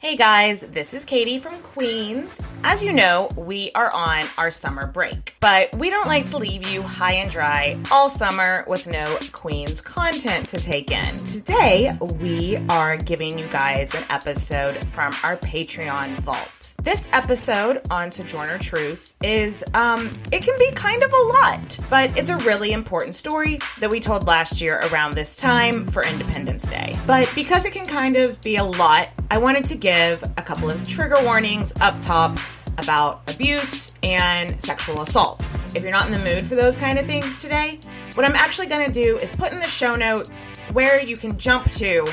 Hey guys, this is Katie from Queens. As you know, we are on our summer break, but we don't like to leave you high and dry all summer with no Queens content to take in. Today, we are giving you guys an episode from our Patreon vault. This episode on Sojourner Truth is, it can be kind of a lot, but it's a really important story that we told last year around this time for Independence Day. But because it can kind of be a lot, I wanted to give a couple of trigger warnings up top about abuse and sexual assault. If you're not in the mood for those kind of things today, what I'm actually going to do is put in the show notes where you can jump to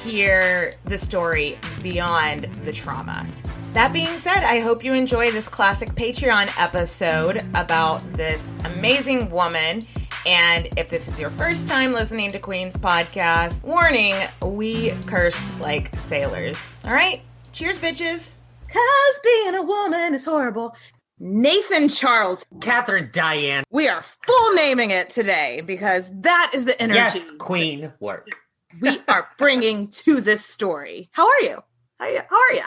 hear the story beyond the trauma. That being said, I hope you enjoy this classic Patreon episode about this amazing woman. And if this is your first time listening to Queen's podcast, warning, we curse like sailors. All right? Cheers, bitches. 'Cause being a woman is horrible. Nathan Charles. Catherine Diane. We are full naming it today because that is the energy. Yes, Queen work. We are bringing to this story. How are you? How are you?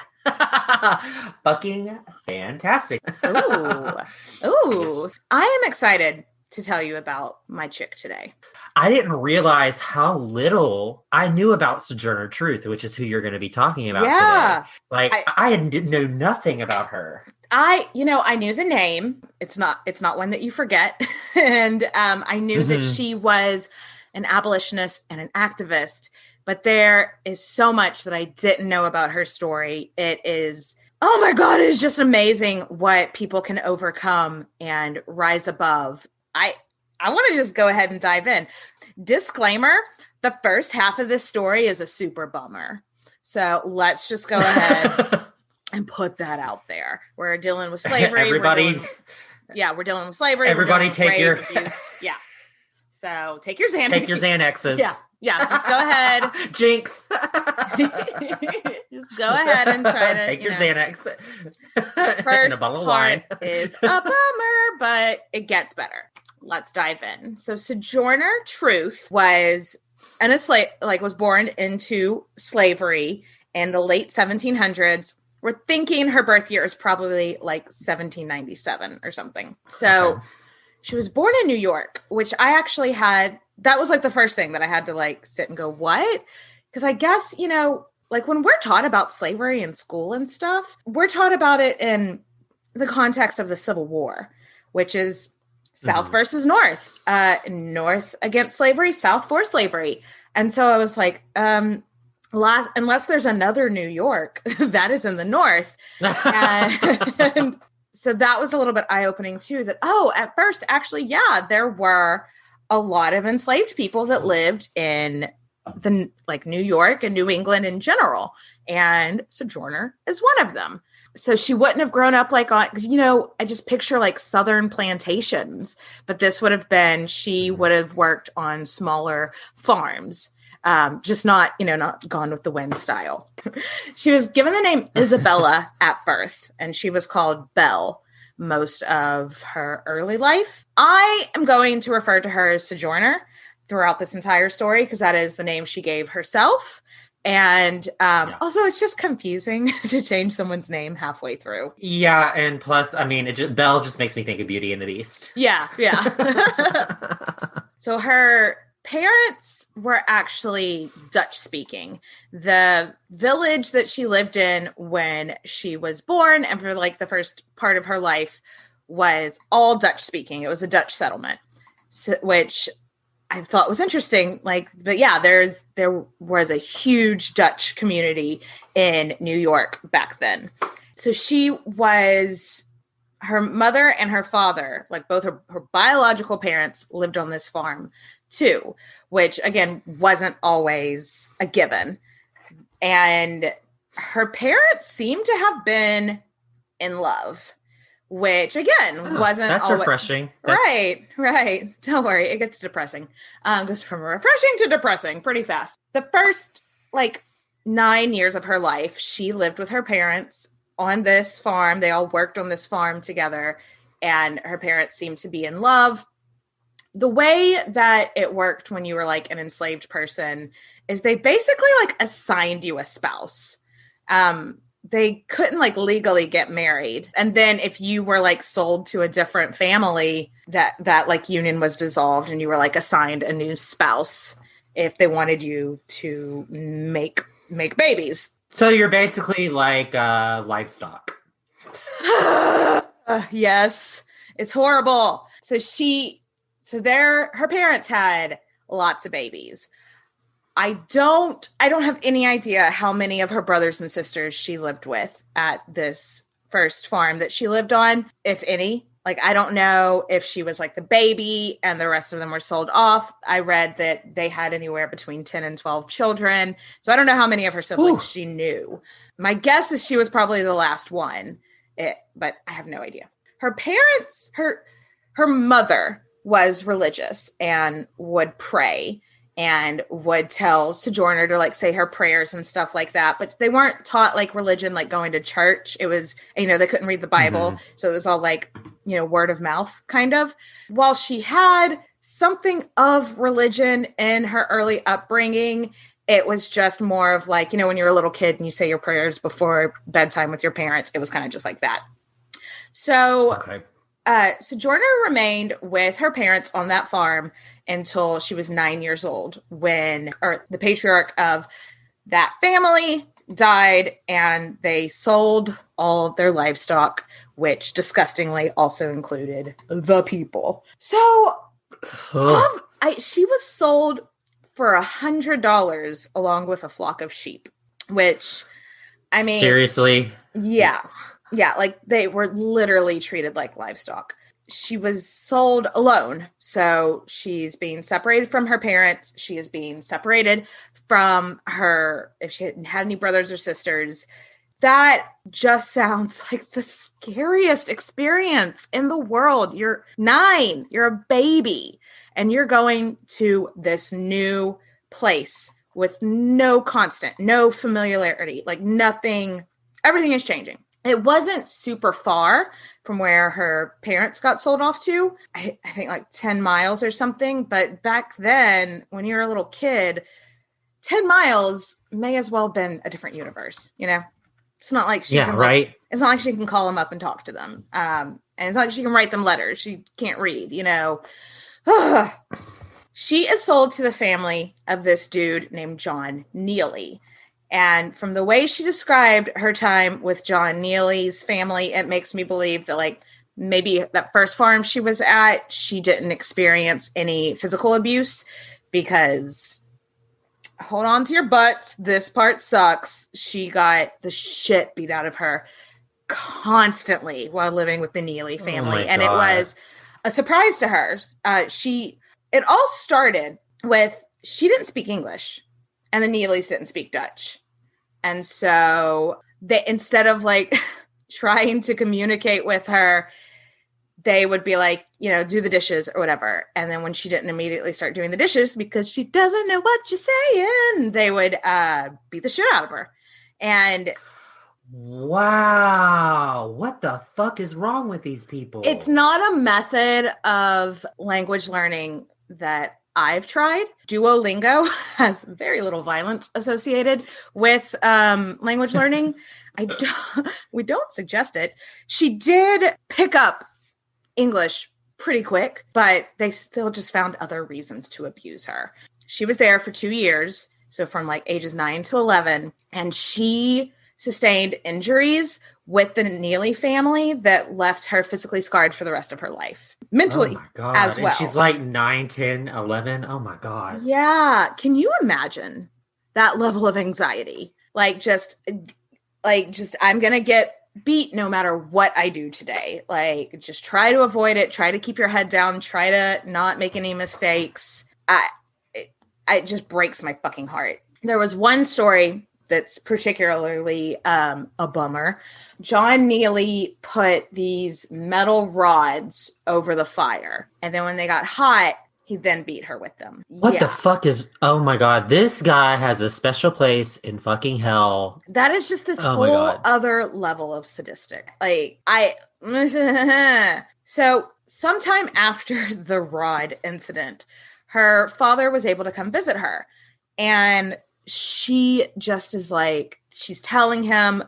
Fucking fantastic. Ooh. I am excited to tell you about my chick today. I didn't realize how little I knew about Sojourner Truth, which is who you're going to be talking about today. Like, I didn't know nothing about her. I knew the name. It's not one that you forget. And I knew that she was an abolitionist and an activist, but there is so much that I didn't know about her story. It is, oh my God, it is just amazing what people can overcome and rise above. I want to just go ahead and dive in. Disclaimer, the first half of this story is a super bummer. So let's just go ahead and put that out there. We're dealing with slavery. Everybody. We're dealing with slavery. Everybody take your... abuse. Yeah. So take your Xanax. Take your Xanaxes. Yeah. Just go ahead. Jinx. Just go ahead and try to take your Xanax. First and a bottle of part wine. is a bummer, but it gets better. Let's dive in. So Sojourner Truth was was born into slavery in the late 1700s. We're thinking her birth year is probably like 1797 or something. So She was born in New York, which I actually that was like the first thing that I had to like sit and go, what? Because I guess, like when we're taught about slavery in school and stuff, we're taught about it in the context of the Civil War, which is South versus North, North against slavery, South for slavery. And so I was like, unless there's another New York that is in the North. And so that was a little bit eye-opening too, that, at first, actually, there were a lot of enslaved people that lived in New York and New England in general. And Sojourner is one of them. So she wouldn't have grown up because, I just picture like Southern plantations, but this would have been, she would have worked on smaller farms, just not Gone with the Wind style. She was given the name Isabella at birth, and she was called Belle most of her early life. I am going to refer to her as Sojourner throughout this entire story because that is the name she gave herself. And also, it's just confusing to change someone's name halfway through. Yeah, and plus, Belle just makes me think of Beauty and the Beast. Yeah. So her parents were actually Dutch-speaking. The village that she lived in when she was born and for like the first part of her life was all Dutch-speaking. It was a Dutch settlement, which I thought was interesting. There was a huge Dutch community in New York back then. So her mother and her father, like both her biological parents, lived on this farm too, which again wasn't always a given. And her parents seem to have been in love, which again wasn't that's always refreshing. Right. Don't worry, it gets depressing. Goes from refreshing to depressing pretty fast. The first 9 years of her life, she lived with her parents on this farm. They all worked on this farm together, and her parents seemed to be in love. The way that it worked when you were an enslaved person is they basically assigned you a spouse. they couldn't like legally get married. And then if you were like sold to a different family, that like union was dissolved and you were like assigned a new spouse if they wanted you to make babies. So you're basically like livestock. Yes, it's horrible. So her parents had lots of babies. I don't have any idea how many of her brothers and sisters she lived with at this first farm that she lived on, if any. Like, I don't know if she was like the baby and the rest of them were sold off. I read that they had anywhere between 10 and 12 children. So I don't know how many of her siblings she knew. My guess is she was probably the last one, but I have no idea. Her parents, her mother was religious and would pray and would tell Sojourner to like say her prayers and stuff like that. But they weren't taught like religion, like going to church. It was, they couldn't read the Bible. Mm-hmm. So it was all like, word of mouth kind of. While she had something of religion in her early upbringing, it was just more of like, when you're a little kid and you say your prayers before bedtime with your parents, it was kind of just like that. So Sojourner remained with her parents on that farm until she was 9 years old when the patriarch of that family died and they sold all of their livestock, which disgustingly also included the people. So she was sold for $100 along with a flock of sheep, which, I mean... Seriously? Yeah. Yeah, like they were literally treated like livestock. She was sold alone. So she's being separated from her parents. She is being separated from if she hadn't had any brothers or sisters. That just sounds like the scariest experience in the world. You're 9, you're a baby, and you're going to this new place with no constant, no familiarity, like nothing, everything is changing. It wasn't super far from where her parents got sold off to. I think like 10 miles or something. But back then, when you're a little kid, 10 miles may as well have been a different universe, It's not like she can, right? It's not like she can call them up and talk to them. And it's not like she can write them letters. She can't read, She is sold to the family of this dude named John Neely. And from the way she described her time with John Neely's family, it makes me believe that like maybe that first farm she was at, she didn't experience any physical abuse because, hold on to your butts, this part sucks. She got the shit beat out of her constantly while living with the Neely family. And it was a surprise to her. It all started with, she didn't speak English. And the Neelys didn't speak Dutch. And so instead of like trying to communicate with her, they would be like, do the dishes or whatever. And then when she didn't immediately start doing the dishes because she doesn't know what you're saying, they would beat the shit out of her. And wow, what the fuck is wrong with these people? It's not a method of language learning that I've tried. Duolingo has very little violence associated with language learning. We don't suggest it. She did pick up English pretty quick, but they still just found other reasons to abuse her. She was there for 2 years, so from like ages 9 to 11, and she sustained injuries with the Neely family that left her physically scarred for the rest of her life. Mentally as well. And she's like 9, 10, 11. Oh my God. Yeah. Can you imagine that level of anxiety? Like just I'm going to get beat no matter what I do today. Like just try to avoid it. Try to keep your head down. Try to not make any mistakes. It just breaks my fucking heart. There was one story that's particularly a bummer. John Neely put these metal rods over the fire. And then when they got hot, he then beat her with them. What the fuck is... Oh my God. This guy has a special place in fucking hell. That is just this whole other level of sadistic. Like, So sometime after the rod incident, her father was able to come visit her. And she just is like, she's telling him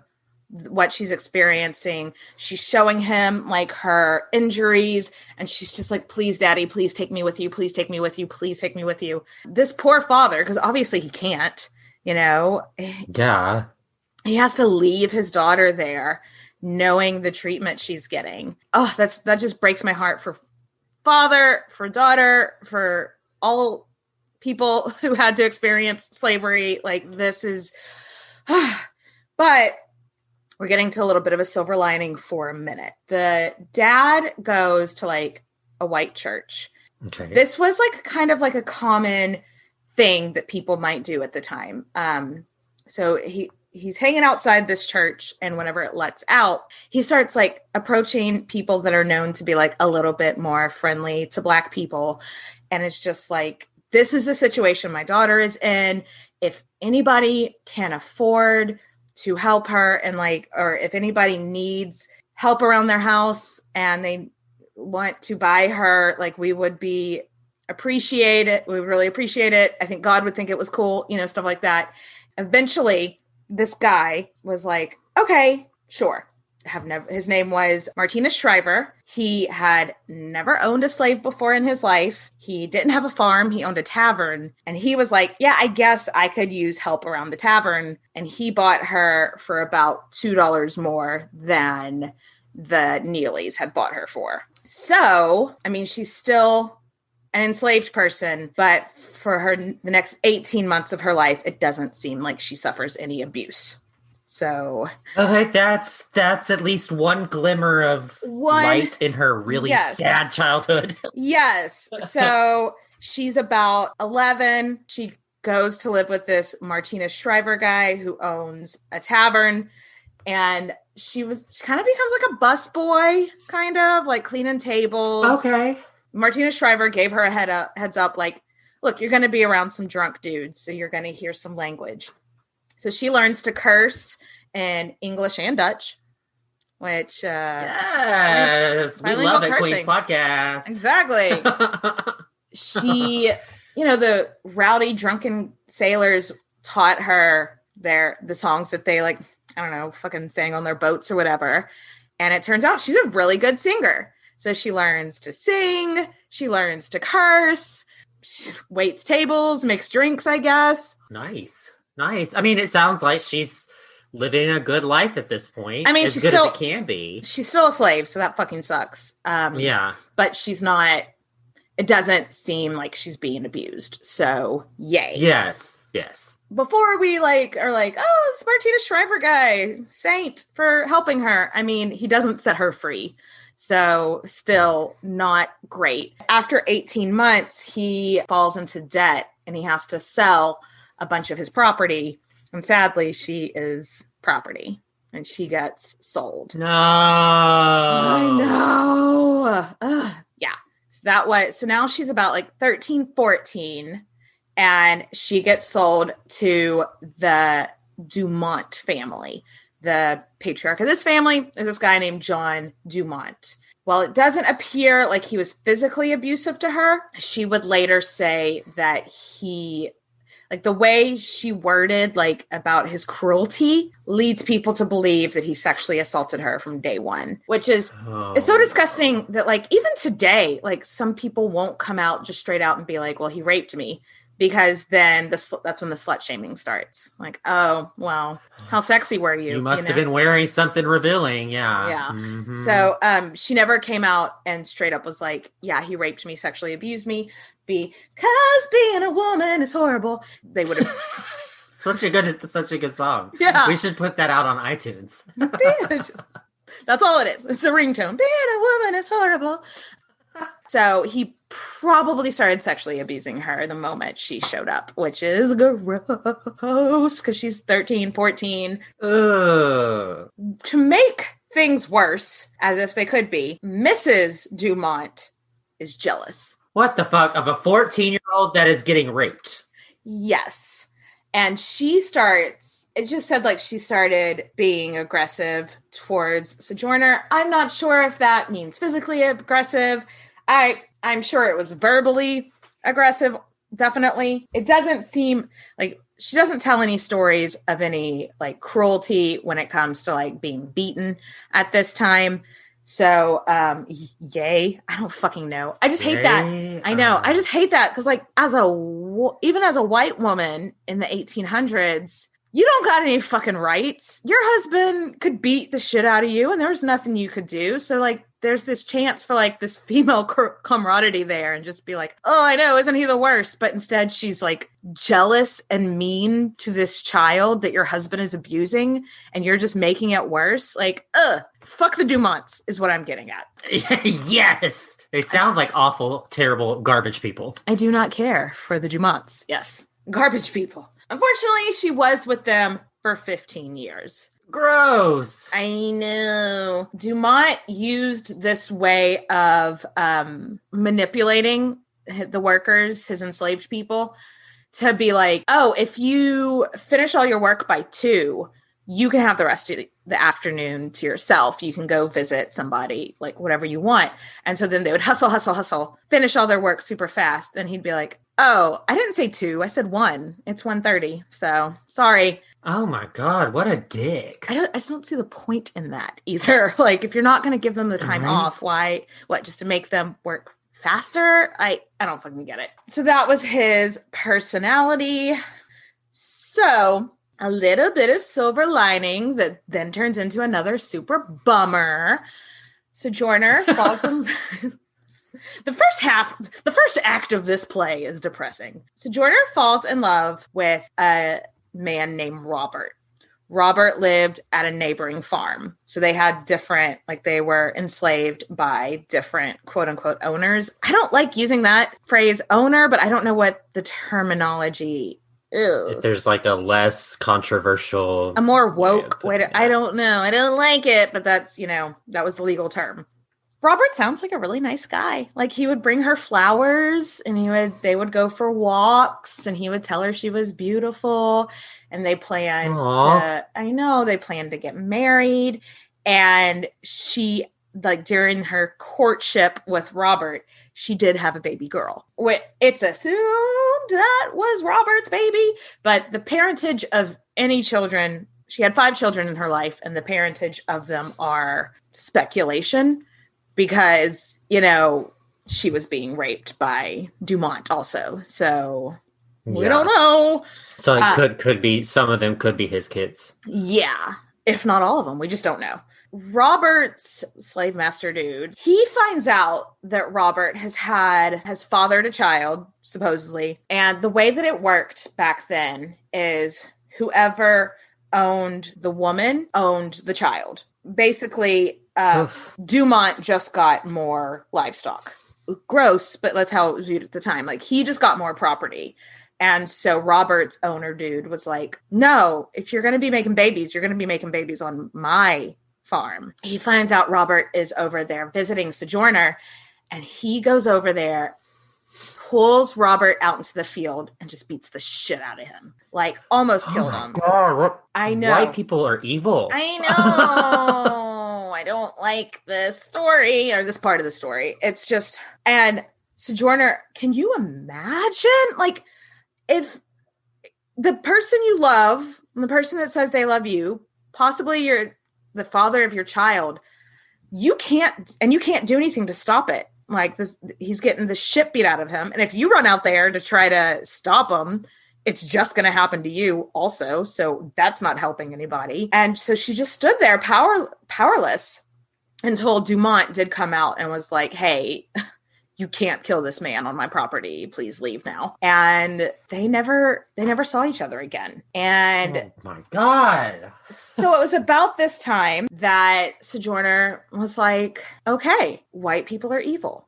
what she's experiencing. She's showing him like her injuries, and she's just like, please, daddy, please take me with you. Please take me with you. Please take me with you. This poor father, because obviously he can't, Yeah. He has to leave his daughter there knowing the treatment she's getting. Oh, that just breaks my heart for father, for daughter, for all people who had to experience slavery. Like, this is, but we're getting to a little bit of a silver lining for a minute. The dad goes to like a white church. Okay. This was like kind of like a common thing that people might do at the time. So he's hanging outside this church, and whenever it lets out, he starts like approaching people that are known to be like a little bit more friendly to Black people. And it's just like, this is the situation my daughter is in. If anybody can afford to help her, and like, or if anybody needs help around their house and they want to buy her, like, we would appreciate it. We would really appreciate it. I think God would think it was cool, stuff like that. Eventually, this guy was like, okay, sure. His name was Martinez Shriver. He had never owned a slave before in his life. He didn't have a farm. He owned a tavern. And he was like, yeah, I guess I could use help around the tavern. And he bought her for about $2 more than the Neelys had bought her for. So, I mean, she's still an enslaved person, but for the next 18 months of her life, it doesn't seem like she suffers any abuse. So, okay, that's at least one glimmer of light in her really sad childhood. Yes. So she's about 11. She goes to live with this Martinez Shriver guy who owns a tavern, and she kind of becomes like a busboy, kind of like cleaning tables. Okay. Martinez Shriver gave her a heads up, like, look, you're going to be around some drunk dudes, so you're going to hear some language. So she learns to curse in English and Dutch, which yes, we love it, Queen's Podcast. Exactly. She, the rowdy drunken sailors taught her the songs that they like, I don't know, fucking sang on their boats or whatever. And it turns out she's a really good singer. So she learns to sing, she learns to curse, she waits tables, makes drinks, I guess. Nice. I mean, it sounds like she's living a good life at this point. I mean, she's good as it can be. She's still a slave, so that fucking sucks. Yeah. But she's not, it doesn't seem like she's being abused. So, yay. Yes. Before we are like, oh, it's Martinez Shriver guy, saint for helping her. I mean, he doesn't set her free. So still not great. After 18 months, he falls into debt and he has to sell a bunch of his property. And sadly, she is property and she gets sold. No. I know. Yeah. So now she's about like 13, 14, and she gets sold to the Dumont family. The patriarch of this family is this guy named John Dumont. While it doesn't appear like he was physically abusive to her, she would later say that he, like the way she worded like about his cruelty leads people to believe that he sexually assaulted her from day one, which is it's so disgusting that like even today, like some people won't come out just straight out and be like, well, he raped me. Because then that's when the slut shaming starts. Like, oh, well, how sexy were you? You must have been wearing something revealing. Yeah. Yeah. Mm-hmm. So she never came out and straight up was like, yeah, he raped me, sexually abused me. Because being a woman is horrible. They would have. Such a good song. Yeah. We should put that out on iTunes. That's all it is. It's a ringtone. Being a woman is horrible. So he probably started sexually abusing her the moment she showed up, which is gross because she's 13, 14. Ugh. To make things worse, as if they could be, Mrs. Dumont is jealous. What the fuck? Of a 14-year-old that is getting raped? Yes. And it just said like she started being aggressive towards Sojourner. I'm not sure if that means physically aggressive. I'm sure it was verbally aggressive, definitely. It doesn't seem like she doesn't tell any stories of any like cruelty when it comes to like being beaten at this time. So, yay. I don't fucking know. I just hate that. I know. I just hate that. Cause like even as a white woman in the 1800s, you don't got any fucking rights. Your husband could beat the shit out of you and there was nothing you could do. So like, there's this chance for like this female camaraderie there and just be like, oh, I know, isn't he the worst? But instead she's like jealous and mean to this child that your husband is abusing and you're just making it worse. Like, fuck the Dumonts is what I'm getting at. Yes. They sound like awful, terrible, garbage people. I do not care for the Dumonts. Yes. Garbage people. Unfortunately, she was with them for 15 years. Gross. I know. Dumont used this way of manipulating the workers, his enslaved people, to be like, oh, if you finish all your work by 2, you can have the rest of the afternoon to yourself. You can go visit somebody, like whatever you want. And so then they would hustle, finish all their work super fast. Then he'd be like, oh, I didn't say 2. I said 1. It's 1:30. So sorry. Oh my God, what a dick. I just don't see the point in that either. Like, if you're not going to give them the time off, why? What, just to make them work faster? I don't fucking get it. So that was his personality. So a little bit of silver lining that then turns into another super bummer. Sojourner falls in... The first act of this play is depressing. Sojourner falls in love with a man named Robert. Robert lived at a neighboring farm. So they had different, like they were enslaved by different quote unquote owners. I don't like using that phrase owner, but I don't know what the terminology is. If there's like a less controversial, a more woke way to, I don't know. I don't like it, but that's, that was the legal term. Robert sounds like a really nice guy. Like he would bring her flowers and they would go for walks and he would tell her she was beautiful and they planned to get married. And she, like during her courtship with Robert, she did have a baby girl. It's assumed that was Robert's baby, but the parentage of any children, she had 5 children in her life and the parentage of them are speculation. Because, she was being raped by Dumont also. So we don't know. So it could be, some of them could be his kids. Yeah. If not all of them. We just don't know. Robert's slave master dude, he finds out that Robert has fathered a child, supposedly. And the way that it worked back then is whoever owned the woman owned the child. Basically, Dumont just got more livestock. Gross, but that's how it was viewed at the time. Like, he just got more property. And so Robert's owner dude was like, no, if you're going to be making babies, you're going to be making babies on my farm. He finds out Robert is over there visiting Sojourner, and he goes over there, pulls Robert out into the field and just beats the shit out of him. Like, almost killed him. God, I know. White people are evil. I know. I don't like this story or this part of the story. It's just, and Sojourner, can you imagine? Like, if the person you love, the person that says they love you, possibly you're the father of your child, you can't do anything to stop it. Like this, he's getting the shit beat out of him. And if you run out there to try to stop him, it's just going to happen to you also. So that's not helping anybody. And so she just stood there powerless until Dumont did come out and was like, hey, you can't kill this man on my property. Please leave now. And they never saw each other again. And oh my God. So it was about this time that Sojourner was like, okay, white people are evil.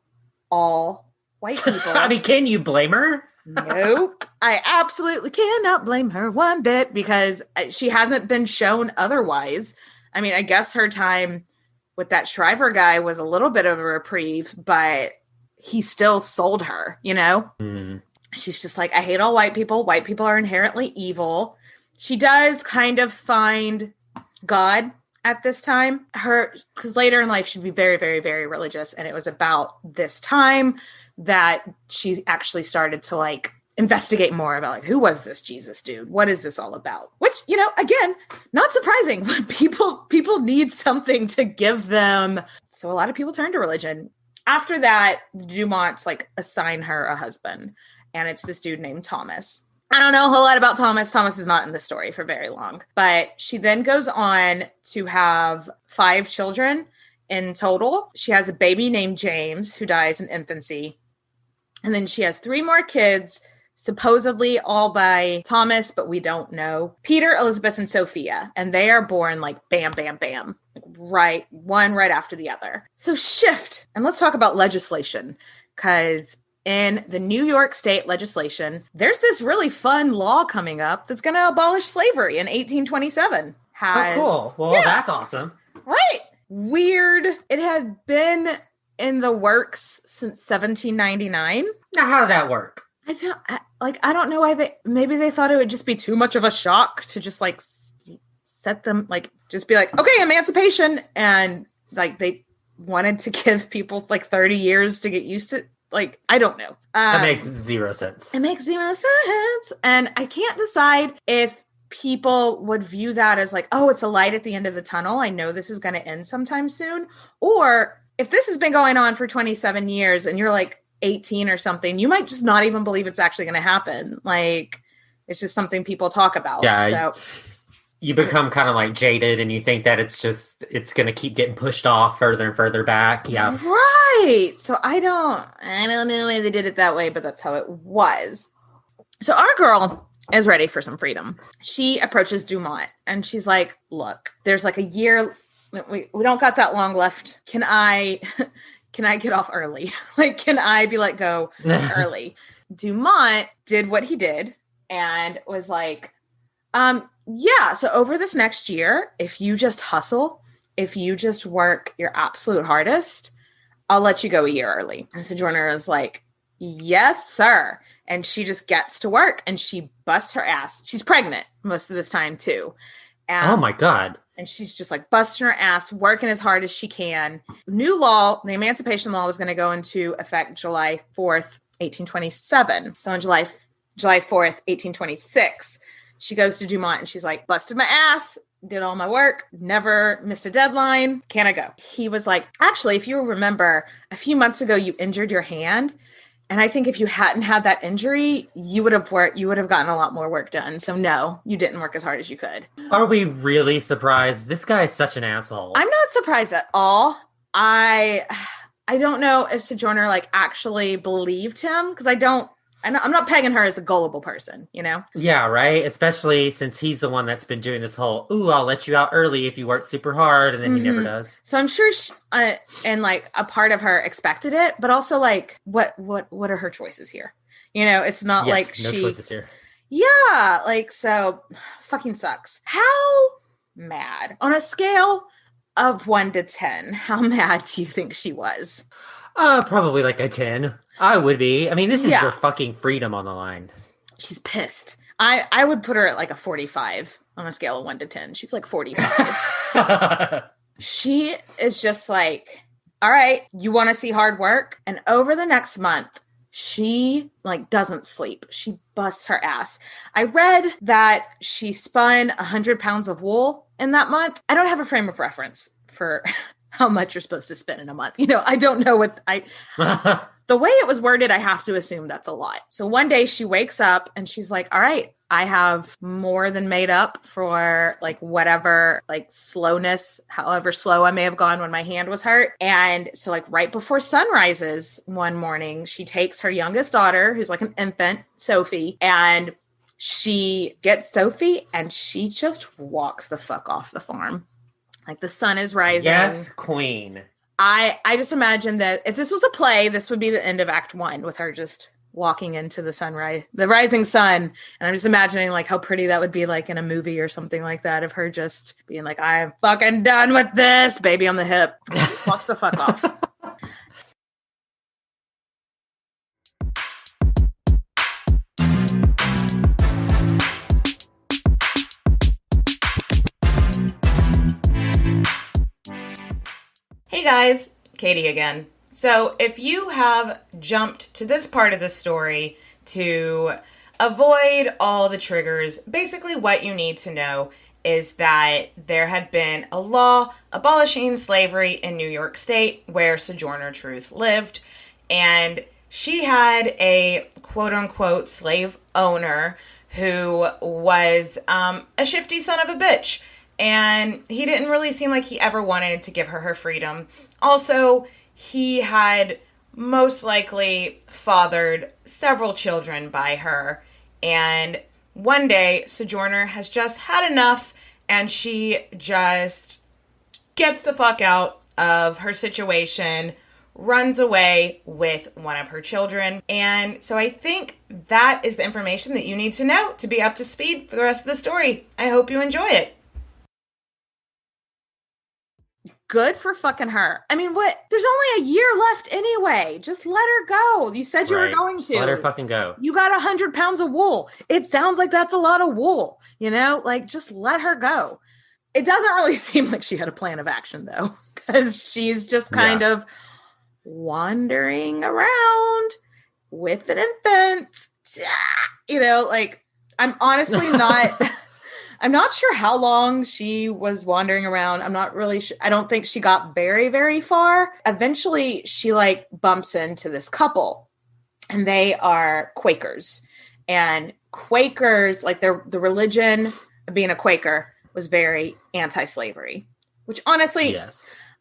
All white people. I mean, can you blame her? Nope. I absolutely cannot blame her one bit because she hasn't been shown otherwise. I mean, I guess her time with that Shriver guy was a little bit of a reprieve, but he still sold her, Mm. She's just like, I hate all white people. White people are inherently evil. She does kind of find God at this time. Because later in life, she'd be very, very, very religious. And it was about this time that she actually started to investigate more about like, who was this Jesus dude? What is this all about? Which, you know, again, not surprising, but people need something to give them. So a lot of people turn to religion. After that, Dumonts like assign her a husband, and it's this dude named Thomas. I don't know a whole lot about Thomas. Thomas is not in the story for very long, but she then goes on to have 5 children in total. She has a baby named James who dies in infancy. And then she has 3 more kids, supposedly all by Thomas, but we don't know. Peter, Elizabeth, and Sophia. And they are born like bam, bam, bam. Like right, one right after the other. So shift. And let's talk about legislation, because in the New York state legislation, there's this really fun law coming up that's going to abolish slavery in 1827. Oh, cool. Well, yeah. That's awesome. Right. Weird. It has been in the works since 1799. Now, how did that work? I don't know why maybe they thought it would just be too much of a shock to just like set them, like, just be like, okay, emancipation. And like, they wanted to give people like 30 years to get used to. Like, I don't know. That makes zero sense. It makes zero sense. And I can't decide if people would view that as like, oh, it's a light at the end of the tunnel. I know this is going to end sometime soon. Or if this has been going on for 27 years and you're like 18 or something, you might just not even believe it's actually going to happen. Like, it's just something people talk about. Yeah. So you become kind of like jaded and you think that it's going to keep getting pushed off further and further back. Yeah. Right. So I don't know why they did it that way, but that's how it was. So our girl is ready for some freedom. She approaches Dumont and she's like, look, there's like a year. We don't got that long left. Can I get off early? Like, can I be let go early? Dumont did what he did and was like, yeah, so over this next year, if you just hustle, if you just work your absolute hardest, I'll let you go a year early. And Sojourner is like, yes, sir. And she just gets to work and she busts her ass. She's pregnant most of this time too. And, oh my God. And she's just like busting her ass, working as hard as she can. New law, the Emancipation Law was going to go into effect July 4th, 1827. So on July 4th, 1826, she goes to Dumont and she's like, busted my ass, did all my work, never missed a deadline. Can I go? He was like, actually, if you remember, a few months ago, you injured your hand. And I think if you hadn't had that injury, you would have gotten a lot more work done. So no, you didn't work as hard as you could. Are we really surprised? This guy is such an asshole. I'm not surprised at all. I don't know if Sojourner like actually believed him, because I'm not pegging her as a gullible person, you know? Yeah, right? Especially since he's the one that's been doing this whole, ooh, I'll let you out early if you work super hard, and then he never does. So I'm sure and like a part of her expected it, but also like, what are her choices here? You know, it's not like no choices here. Yeah, like, so fucking sucks. How mad? On a scale of 1 to 10, how mad do you think she was? Probably like a 10. I would be. I mean, this is your fucking freedom on the line. She's pissed. I would put her at like a 45 on a scale of 1 to 10. She's like 45. She is just like, all right, you want to see hard work? And over the next month, she like doesn't sleep. She busts her ass. I read that she spun 100 pounds of wool in that month. I don't have a frame of reference for how much you're supposed to spend in a month. You know, I don't know the way it was worded, I have to assume that's a lot. So one day she wakes up and she's like, all right, I have more than made up for like whatever, like slowness, however slow I may have gone when my hand was hurt. And so like right before sun rises one morning, she takes her youngest daughter, who's like an infant, Sophie, and she gets Sophie and she just walks the fuck off the farm. Like the sun is rising. Yes, queen. I just imagine that if this was a play, this would be the end of Act 1 with her just walking into the rising sun. And I'm just imagining like how pretty that would be like in a movie or something like that, of her just being like, I'm fucking done with this, baby on the hip. Walks the fuck off. Hey guys, Katie again. So if you have jumped to this part of the story to avoid all the triggers, basically what you need to know is that there had been a law abolishing slavery in New York State where Sojourner Truth lived, and she had a quote-unquote slave owner who was a shifty son of a bitch, and he didn't really seem like he ever wanted to give her her freedom. Also, he had most likely fathered several children by her, and one day Sojourner has just had enough, and she just gets the fuck out of her situation, runs away with one of her children. And so I think that is the information that you need to know to be up to speed for the rest of the story. I hope you enjoy it. Good for fucking her. I mean, what? There's only a year left anyway. Just let her go. You said you were going to. Just let her fucking go. You got 100 pounds of wool. It sounds like that's a lot of wool. You know, like just let her go. It doesn't really seem like she had a plan of action though, because she's just kind of wandering around with an infant. You know, like I'm honestly not... I'm not sure how long she was wandering around. I'm not really sure. I don't think she got very, very far. Eventually, she like bumps into this couple, and they are Quakers. And Quakers, like the religion of being a Quaker was very anti-slavery, which honestly,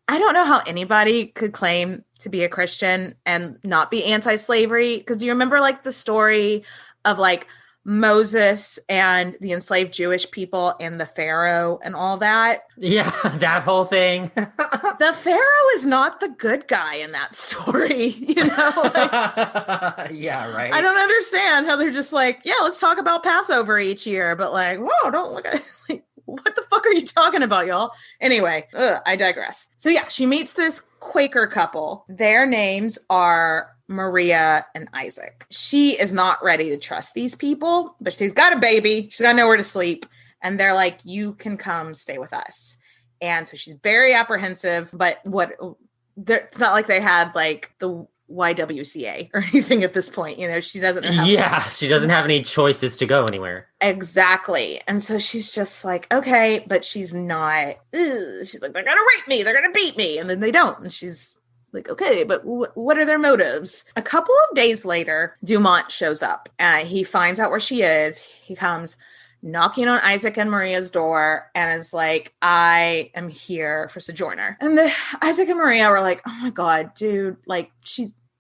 I don't know how anybody could claim to be a Christian and not be anti-slavery. Because do you remember like the story of like Moses and the enslaved Jewish people and the Pharaoh and all that? Yeah, that whole thing. The Pharaoh is not the good guy in that story, you know? Like, yeah, right. I don't understand how they're just like, yeah, let's talk about Passover each year, but like, whoa, don't look at it. Like, what the fuck are you talking about, y'all? Anyway, I digress. So yeah, she meets this Quaker couple. Their names are Maria and Isaac. She is not ready to trust these people, but she's got a baby. She's got nowhere to sleep. And they're like, you can come stay with us. And so she's very apprehensive, but it's not like they had like the YWCA or anything at this point. You know, she doesn't have she doesn't have any choices to go anywhere. Exactly. And so she's just like, okay, but she's not, she's like, they're going to rape me. They're going to beat me. And then they don't. And she's like, okay, but what are their motives? A couple of days later, Dumont shows up. He finds out where she is. He comes knocking on Isaac and Maria's door and is like, I am here for Sojourner. And Isaac and Maria were like, oh my God, dude, like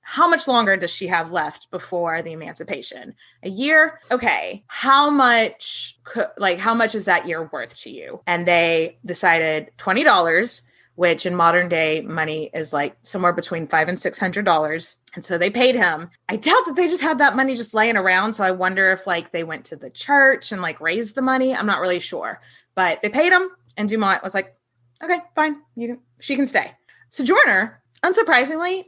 how much longer does she have left before the emancipation? A year? Okay. How much is that year worth to you? And they decided $20, which in modern day money is like somewhere between $500 and $600. And so they paid him. I doubt that they just had that money just laying around. So I wonder if like they went to the church and like raised the money. I'm not really sure, but they paid him. And Dumont was like, okay, fine. She can stay. Sojourner, unsurprisingly,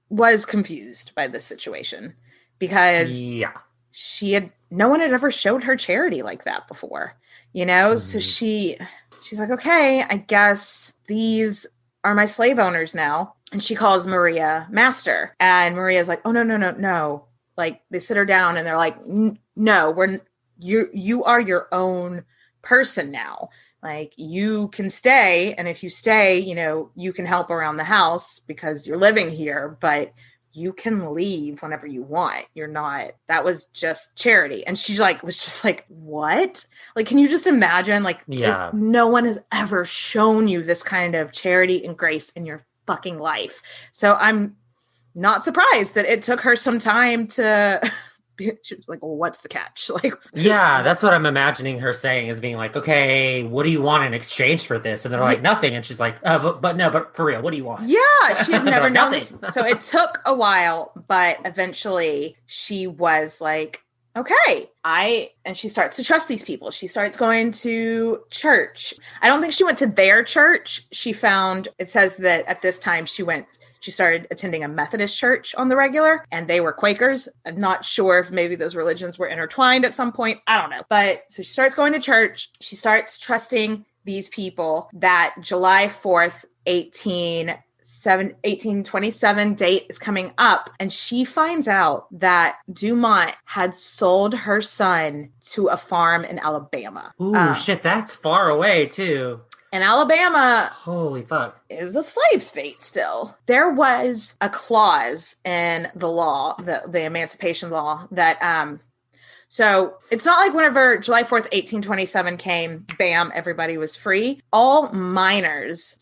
was confused by this situation because no one had ever showed her charity like that before, you know? So she's like, okay, I guess these are my slave owners now. And she calls Maria master. And Maria's like, oh, no. Like they sit her down and they're like, no, you are your own person now. Like you can stay. And if you stay, you know, you can help around the house because you're living here, but you can leave whenever you want. That was just charity. And she was just like, what? Like, can you just imagine? Like, no one has ever shown you this kind of charity and grace in your fucking life. So I'm not surprised that it took her some time to she was like, well, what's the catch? Like, that's what I'm imagining her saying, is being like, okay, what do you want in exchange for this? And they're like, nothing. And she's like, but for real, what do you want? Yeah, she had never known this. So it took a while, but eventually she was like, okay, and she starts to trust these people. She starts going to church. I don't think she went to their church. It says that at this time she started attending a Methodist church on the regular, and they were Quakers. I'm not sure if maybe those religions were intertwined at some point. I don't know. But so she starts going to church. She starts trusting these people. That July 4th, 1827 date is coming up, and she finds out that Dumont had sold her son to a farm in Alabama. Ooh, shit, that's far away too. And Alabama, holy fuck, is a slave state still. There was a clause in the law, the Emancipation Law, that so it's not like whenever July 4th, 1827 came, bam, everybody was free. All minors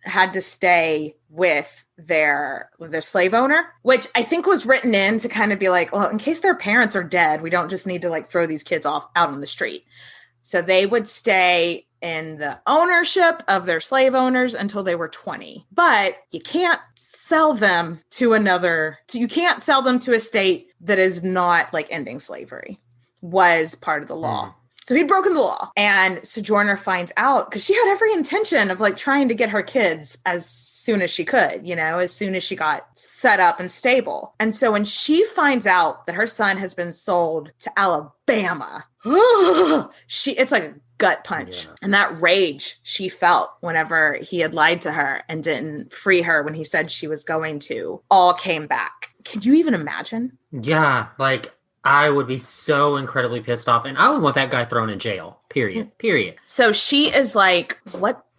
had to stay with their slave owner, which I think was written in to kind of be like, well, in case their parents are dead, we don't just need to like throw these kids off out on the street. So they would stay in the ownership of their slave owners until they were 20. But you can't sell them to you can't sell them to a state that is not like ending slavery, was part of the law. So he'd broken the law, and Sojourner finds out because she had every intention of like trying to get her kids as soon as she could, as soon as she got set up and stable. And so when she finds out that her son has been sold to Alabama, it's like a gut punch. Yeah. And that rage she felt whenever he had lied to her and didn't free her when he said she was going to, all came back. Can you even imagine? Yeah, like I would be so incredibly pissed off, and I would want that guy thrown in jail. Period. So she is like,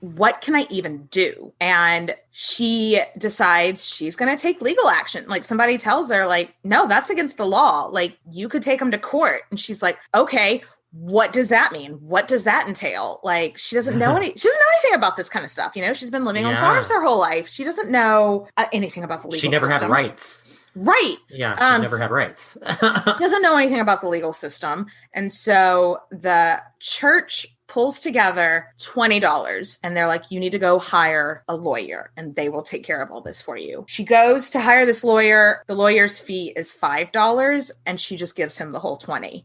what can I even do? And she decides she's going to take legal action. Like somebody tells her like, no, that's against the law. Like you could take him to court. And she's like, okay, what does that mean? What does that entail? Like she doesn't know anything about this kind of stuff. She's been living on farms her whole life. She doesn't know anything about the legal system. She never had rights. Right. Yeah, she never had rights. Doesn't know anything about the legal system. And so the church pulls together $20 and they're like, you need to go hire a lawyer and they will take care of all this for you. She goes to hire this lawyer. The lawyer's fee is $5 and she just gives him the whole 20.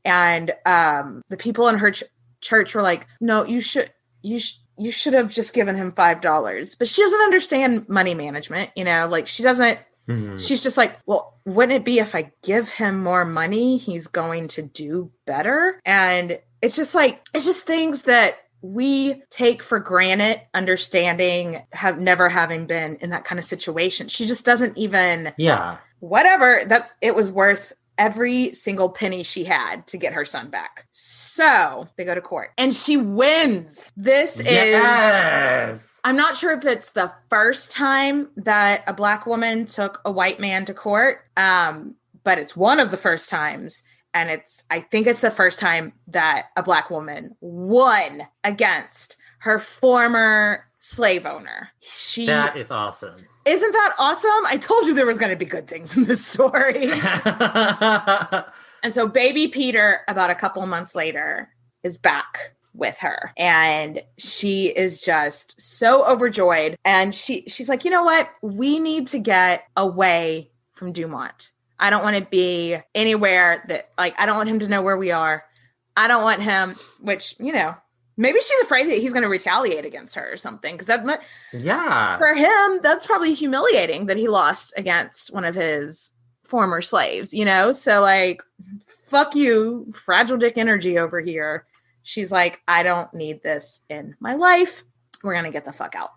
And the people in her church were like, no, you should have just given him $5. But she doesn't understand money management, like she doesn't. Mm-hmm. She's just like, well, wouldn't it be if I give him more money, he's going to do better? And it's just things that we take for granted, understanding, never having been in that kind of situation. She just doesn't even, whatever, it was worth every single penny she had to get her son back. So they go to court and she wins. This is, I'm not sure if it's the first time that a Black woman took a white man to court, but it's one of the first times. And I think it's the first time that a Black woman won against her former slave owner. That is awesome. Isn't that awesome? I told you there was going to be good things in this story. And so baby Peter, about a couple months later, is back with her. And she is just so overjoyed. And she's like, you know what? We need to get away from Dumont. I don't want to be anywhere that, like, I don't want him to know where we are. I don't want him, which, maybe she's afraid that he's going to retaliate against her or something. Because for him, that's probably humiliating that he lost against one of his former slaves, So like, fuck you, fragile dick energy over here. She's like, I don't need this in my life. We're going to get the fuck out.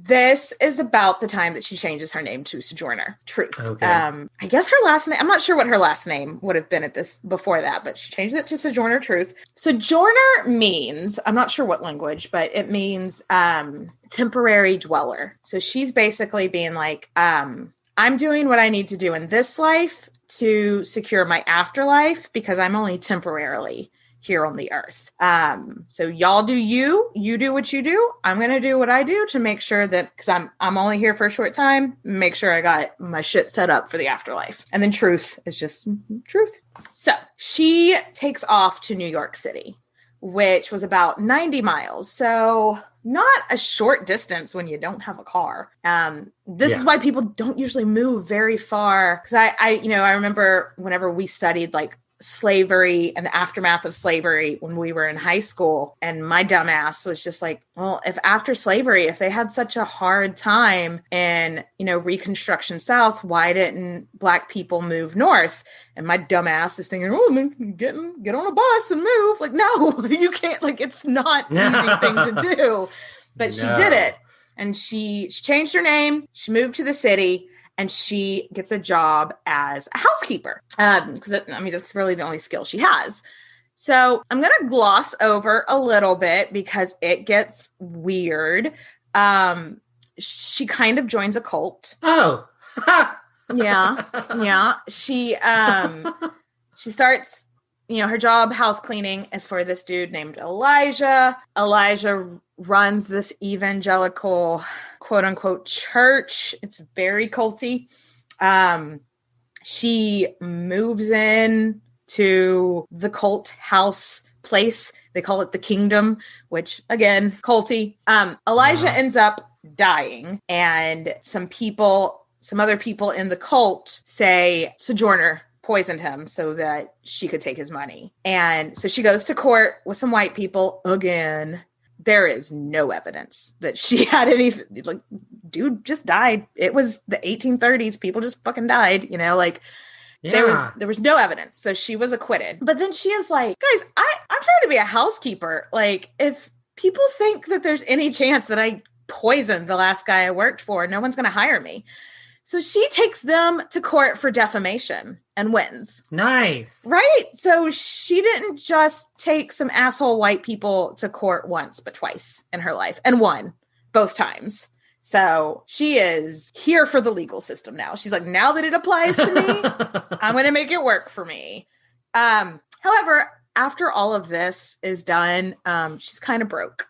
This is about the time that she changes her name to Sojourner Truth. Okay. I guess her last name, I'm not sure what her last name would have been before that, but she changed it to Sojourner Truth. Sojourner means, I'm not sure what language, but it means, temporary dweller. So she's basically being like, I'm doing what I need to do in this life to secure my afterlife because I'm only temporarily here on the earth. So y'all do you do what you do. I'm going to do what I do to make sure that, because I'm only here for a short time, make sure I got my shit set up for the afterlife. And then truth is just truth. So she takes off to New York City, which was about 90 miles. So not a short distance when you don't have a car. This is why people don't usually move very far. Because I remember whenever we studied like slavery and the aftermath of slavery when we were in high school, and my dumbass was just like, well, if after slavery, if they had such a hard time in, Reconstruction South, why didn't Black people move north? And my dumbass is thinking, oh, get on a bus and move. Like, no, you can't. Like, it's not an easy thing to do. But she did it. And she changed her name. She moved to the city. And she gets a job as a housekeeper. Because, that's really the only skill she has. So I'm going to gloss over a little bit because it gets weird. She kind of joins a cult. Oh. Yeah. She starts, her job house cleaning is for this dude named Elijah. Elijah runs this evangelical quote unquote church. It's very culty. She moves in to the cult house place. They call it the Kingdom, which again, culty. Elijah ends up dying, and some other people in the cult say Sojourner poisoned him so that she could take his money. And so she goes to court with some white people again. There is no evidence that she had anything. Like, dude just died. It was the 1830s. People just fucking died, There was no evidence. So she was acquitted. But then she is like, guys, I'm trying to be a housekeeper. Like, if people think that there's any chance that I poisoned the last guy I worked for, no one's going to hire me. So she takes them to court for defamation and wins. Nice. Right? So she didn't just take some asshole white people to court once, but twice in her life, and won both times. So she is here for the legal system now. She's like, now that it applies to me, I'm going to make it work for me. However, after all of this is done, she's kind of broke.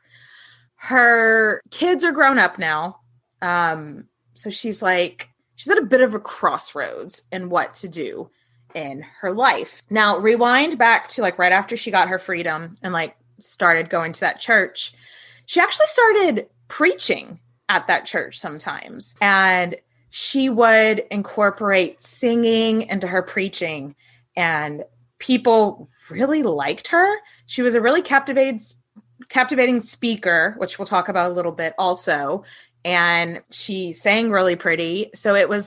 Her kids are grown up now. So she's at a bit of a crossroads in what to do in her life. Now, rewind back to right after she got her freedom and started going to that church. She actually started preaching at that church sometimes. And she would incorporate singing into her preaching. And people really liked her. She was a really captivating speaker, which we'll talk about a little bit also. And she sang really pretty. So it was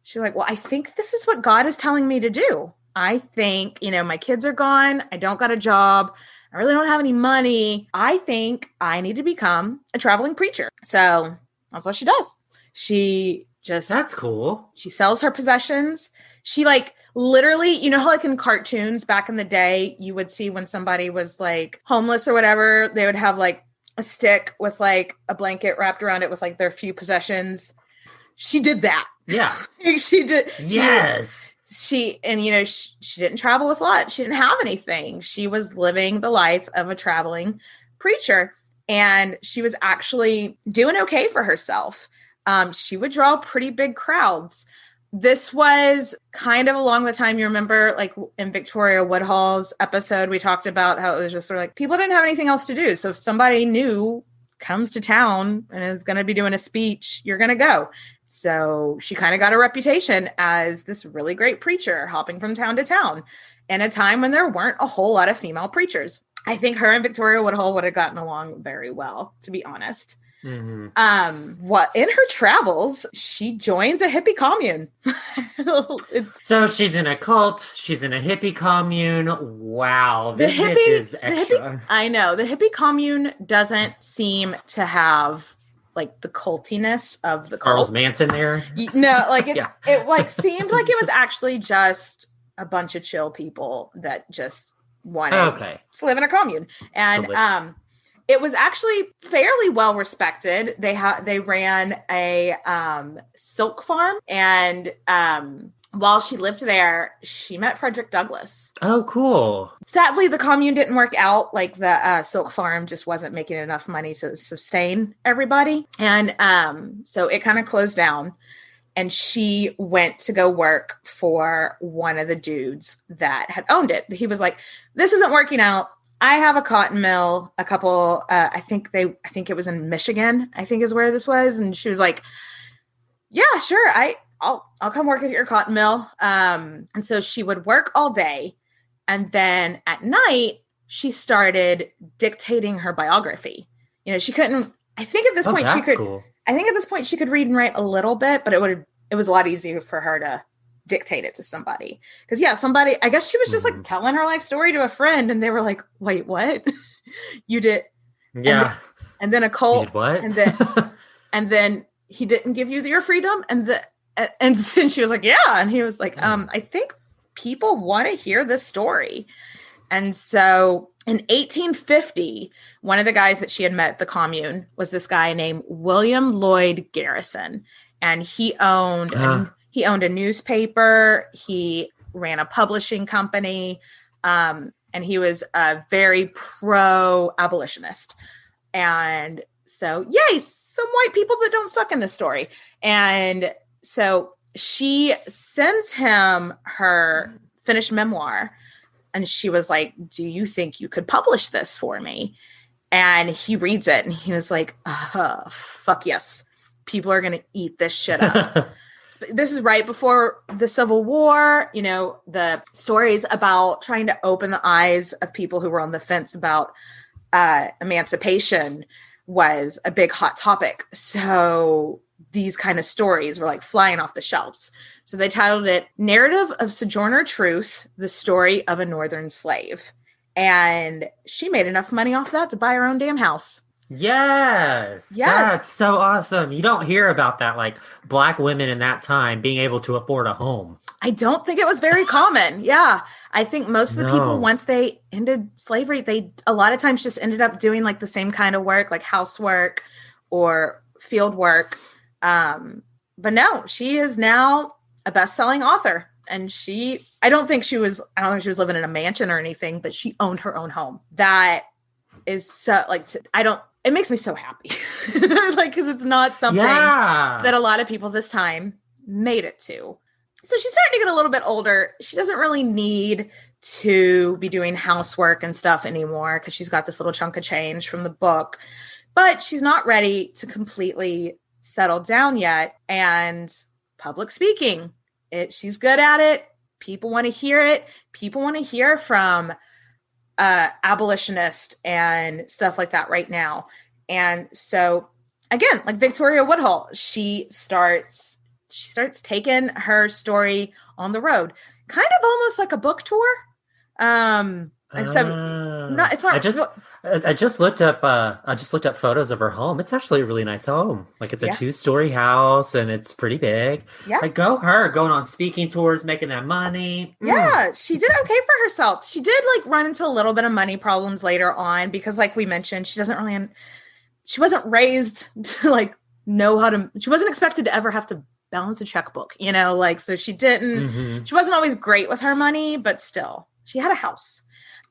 she's like, well, I think this is what God is telling me to do. I think, my kids are gone. I don't got a job. I really don't have any money. I think I need to become a traveling preacher. So that's what she does. That's cool. She sells her possessions. She literally, how in cartoons back in the day, you would see when somebody was homeless or whatever, they would have a stick with a blanket wrapped around it with their few possessions. She did that. Yeah. She did. Yes. She didn't travel with a lot. She didn't have anything. She was living the life of a traveling preacher, and she was actually doing okay for herself. She would draw pretty big crowds. This was kind of along the time, you remember, in Victoria Woodhull's episode, we talked about how it was just sort of people didn't have anything else to do. So if somebody new comes to town and is going to be doing a speech, you're going to go. So she kind of got a reputation as this really great preacher hopping from town to town in a time when there weren't a whole lot of female preachers. I think her and Victoria Woodhull would have gotten along very well, to be honest. Mm-hmm. What in her travels, she joins a hippie commune. So she's in a cult. She's in a hippie commune. Wow, this bitch is extra. I know the hippie commune doesn't seem to have the cultiness of the cult. Charles Manson there. No, it seemed like it was actually just a bunch of chill people that just wanted to live in a commune, and it was actually fairly well respected. They ran a silk farm, and while she lived there, she met Frederick Douglass. Oh, cool. Sadly, the commune didn't work out. The silk farm just wasn't making enough money to sustain everybody, and so it kind of closed down. And she went to go work for one of the dudes that had owned it. He was like, "This isn't working out. I have a cotton mill, a couple, I think it was in Michigan, I think is where this was." And she was like, "Yeah, sure. I'll come work at your cotton mill." And so she would work all day. And then at night she started dictating her biography. She couldn't, I think at this point she could, cool. I think at this point she could read and write a little bit, but it was a lot easier for her to dictate it to somebody. Because somebody, I guess she was just telling her life story to a friend, and they were like, "Wait, what?" You did? Yeah. And then a cult. You did what? And then And then he didn't give you your freedom. And she was like, yeah. And he was like, I think people want to hear this story. And so in 1850, one of the guys that she had met at the commune was this guy named William Lloyd Garrison. And he owned a newspaper. He ran a publishing company. And he was a very pro-abolitionist. And so, yay, some white people that don't suck in this story. And so she sends him her finished memoir. And she was like, do you think you could publish this for me? And he reads it and he was like, fuck yes. People are going to eat this shit up. This is right before the Civil War. You know, the stories about trying to open the eyes of people who were on the fence about emancipation was a big hot topic. So these kind of stories were like flying off the shelves. So they titled it Narrative of Sojourner Truth, the Story of a Northern Slave. And she made enough money off that to buy her own damn house. Yes. That's so awesome. You don't hear about that, like Black women in that time being able to afford a home. I don't think it was very common. Yeah. I think most of the people, once they ended slavery, they a lot of times just ended up doing like the same kind of work, like housework or field work. But no, she is now a best-selling author. And I don't think she was living in a mansion or anything, but she owned her own home. That is so it makes me so happy. Like, cause it's not something that a lot of people this time made it to. So she's starting to get a little bit older. She doesn't really need to be doing housework and stuff anymore because she's got this little chunk of change from the book, but she's not ready to completely settle down yet. And public speaking, she's good at it. People want to hear it. People want to hear from abolitionist and stuff like that right now. And so again, like Victoria Woodhull, she starts taking her story on the road, kind of almost like a book tour. I just looked up photos of her home. It's actually a really nice home. Like it's a 2-story house and it's pretty big. Yeah. Like going on speaking tours, making that money. Yeah. She did okay for herself. She did like run into a little bit of money problems later on because like we mentioned, she wasn't raised to like know she wasn't expected to ever have to balance a checkbook, you know, like, so she wasn't always great with her money, but still she had a house.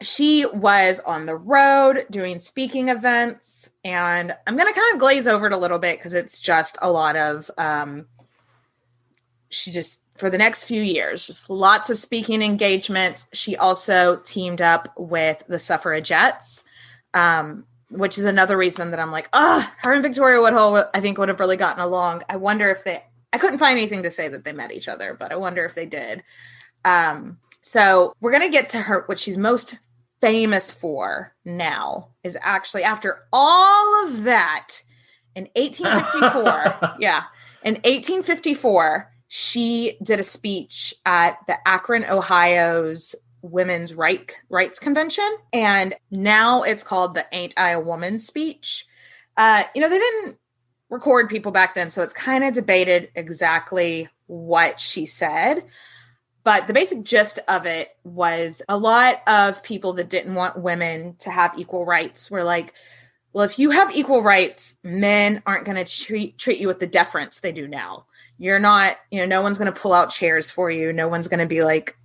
She was on the road doing speaking events, and I'm going to kind of glaze over it a little bit because it's just a lot of, for the next few years, just lots of speaking engagements. She also teamed up with the suffragettes, which is another reason that I'm like, her and Victoria Woodhull, I think would have really gotten along. I wonder if I couldn't find anything to say that they met each other, but I wonder if they did. So we're going to get to what she's most famous for now is actually after all of that in 1854. In 1854, she did a speech at the Akron, Ohio's Women's Rights Convention. And now it's called the Ain't I a Woman speech. They didn't record people back then, so it's kind of debated exactly what she said. But the basic gist of it was a lot of people that didn't want women to have equal rights were like, well, if you have equal rights, men aren't going to treat you with the deference they do now. You're not, no one's going to pull out chairs for you. No one's going to be like,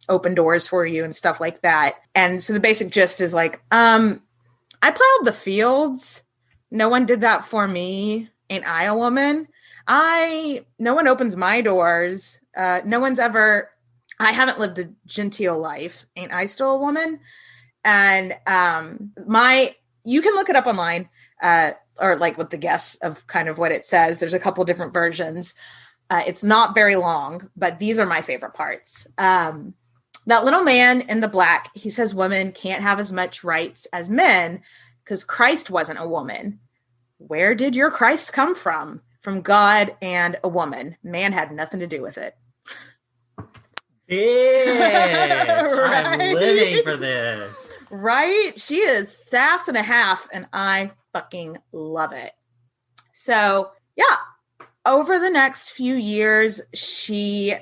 open doors for you and stuff like that. And so the basic gist is like, I plowed the fields. No one did that for me. Ain't I a woman? No one opens my doors. I haven't lived a genteel life. Ain't I still a woman? And you can look it up online, or like with the guess of kind of what it says. There's a couple different versions. It's not very long, but these are my favorite parts. That little man in the black, he says women can't have as much rights as men because Christ wasn't a woman. Where did your Christ come from? From God and a woman. Man had nothing to do with it. Bitch, right? I'm living for this. Right? She is sass and a half, and I fucking love it. So, yeah, over the next few years, she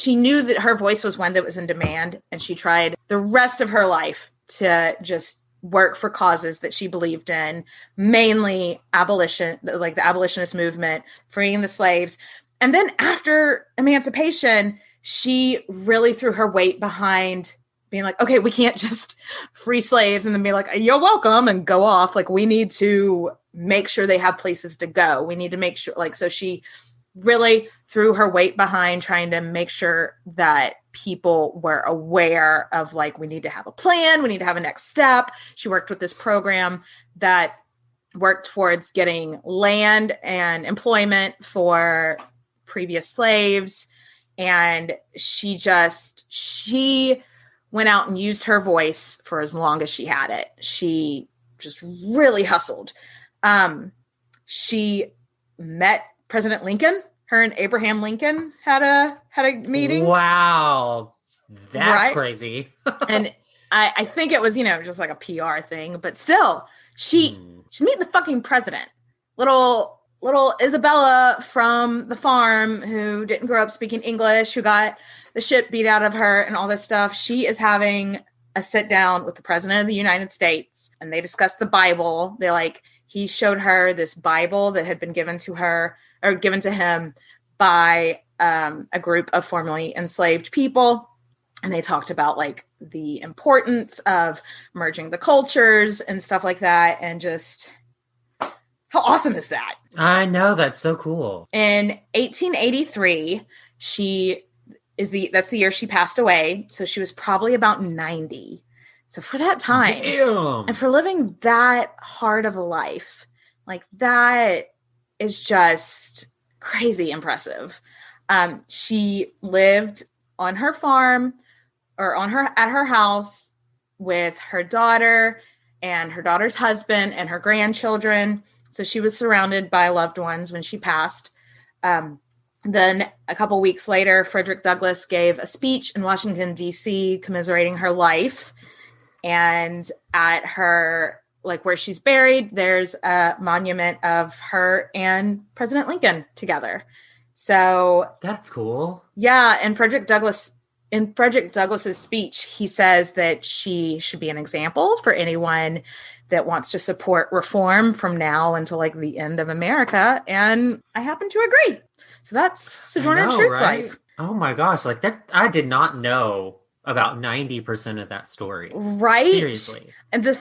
knew that her voice was one that was in demand, and she tried the rest of her life to just work for causes that she believed in, mainly abolition, like the abolitionist movement, freeing the slaves. And then after emancipation, she really threw her weight behind being like, okay, we can't just free slaves and then be like, you're welcome and go off. Like, we need to make sure they have places to go. We need to make sure, like, so she really threw her weight behind trying to make sure that people were aware of, like, we need to have a plan. We need to have a next step. She worked with this program that worked towards getting land and employment for previous slaves. And she went out and used her voice for as long as she had it. She just really hustled. She met President Lincoln. Her and Abraham Lincoln had a meeting. Wow. That's crazy. And I think it was, just like a PR thing, but still, she's meeting the fucking president. Little Isabella from the farm who didn't grow up speaking English, who got the shit beat out of her and all this stuff. She is having a sit down with the president of the United States, and they discussed the Bible. He showed her this Bible that had been given to her or given to him by a group of formerly enslaved people. And they talked about like the importance of merging the cultures and stuff like that. And just how awesome is that? I know, that's so cool. In 1883, that's the year she passed away. So she was probably about 90. So for that time, damn. And for living that hard of a life, like that is just crazy impressive. She lived on her farm or at her house with her daughter and her daughter's husband and her grandchildren. So she was surrounded by loved ones when she passed. Then a couple weeks later, Frederick Douglass gave a speech in Washington, D.C., commiserating her life. And at her, like where she's buried, there's a monument of her and President Lincoln together. So that's cool. Yeah. And in Frederick Douglass's speech, he says that she should be an example for anyone that wants to support reform from now until like the end of America. And I happen to agree. So that's Sojourner Truth's life. Oh my gosh. Like that, I did not know about 90% of that story. Right. Seriously. And that's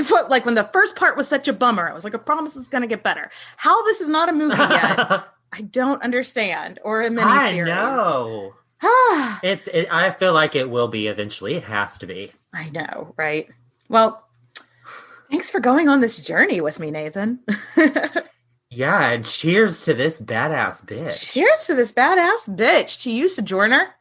what, like when the first part was such a bummer, I was like, I promise it's going to get better. How this is not a movie yet, I don't understand. Or a miniseries. I know. I feel like it will be eventually. It has to be. I know, right? Well, thanks for going on this journey with me, Nathan. Yeah, and cheers to this badass bitch. Cheers to this badass bitch. To you, Sojourner.